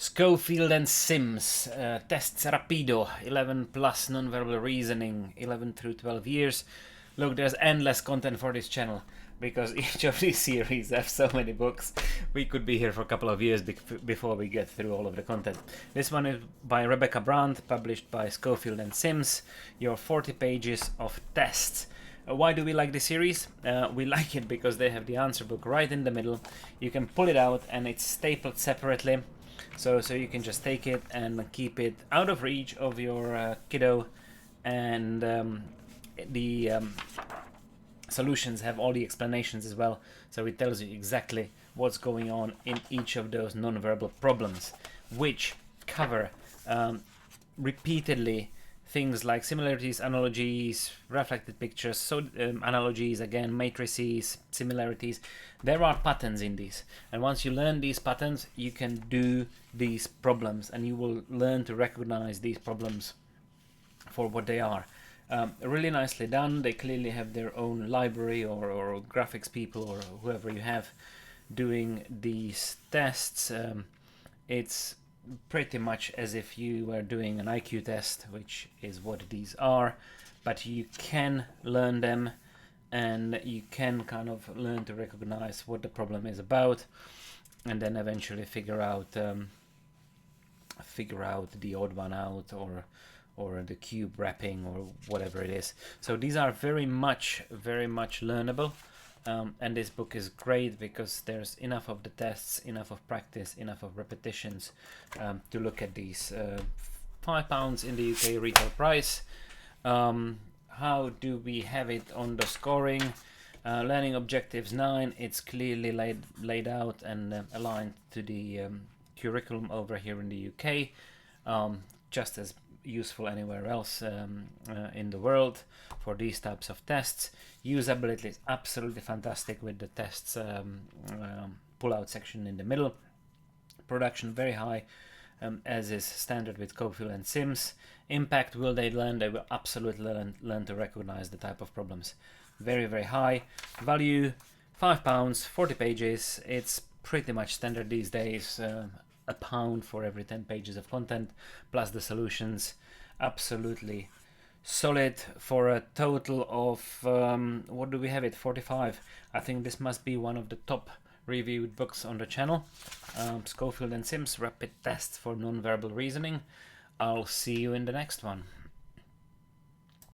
Schofield and Sims, tests rapido, 11 plus non-verbal reasoning, 11 through 12 years. Look, there's endless content for this channel because each of these series have so many books. We could be here for a couple of years before we get through all of the content. This one is by Rebecca Brandt, published by Schofield and Sims. Your 40 pages of tests. Why do we like the series? We like it because they have the answer book right in the middle. You can pull it out and it's stapled separately. So you can just take it and keep it out of reach of your kiddo, and the solutions have all the explanations as well, so it tells you exactly what's going on in each of those non-verbal problems, which cover repeatedly things like similarities, analogies, reflected pictures, so analogies again, matrices, similarities. There are patterns in these, and once you learn these patterns, you can do these problems, and you will learn to recognize these problems for what they are. Really nicely done. They clearly have their own library or graphics people or whoever you have doing these tests. It's pretty much as if you were doing an IQ test, which is what these are, but you can learn them and you can kind of learn to recognize what the problem is about, and then eventually figure out the odd one out, or the cube wrapping, or whatever it is. So these are very much learnable. And this book is great because there's enough of the tests, enough of practice, enough of repetitions to look at these. £5 in the UK retail price. How do we have it on the scoring? Learning objectives 9. It's clearly laid out and aligned to the curriculum over here in the UK. Just as useful anywhere else in the world for these types of tests. Usability is absolutely fantastic with the tests pull-out section in the middle. Production very high, as is standard with Schofield and Sims. Impact, will they learn? They will absolutely learn to recognize the type of problems. Very high. Value, £5, 40 pages. It's pretty much standard these days. £1 for every 10 pages of content, plus the solutions. Absolutely solid for a total of, what do we have it, 45. I think this must be one of the top reviewed books on the channel. Schofield and Sims, Rapid Tests for Non-Verbal Reasoning. I'll see you in the next one.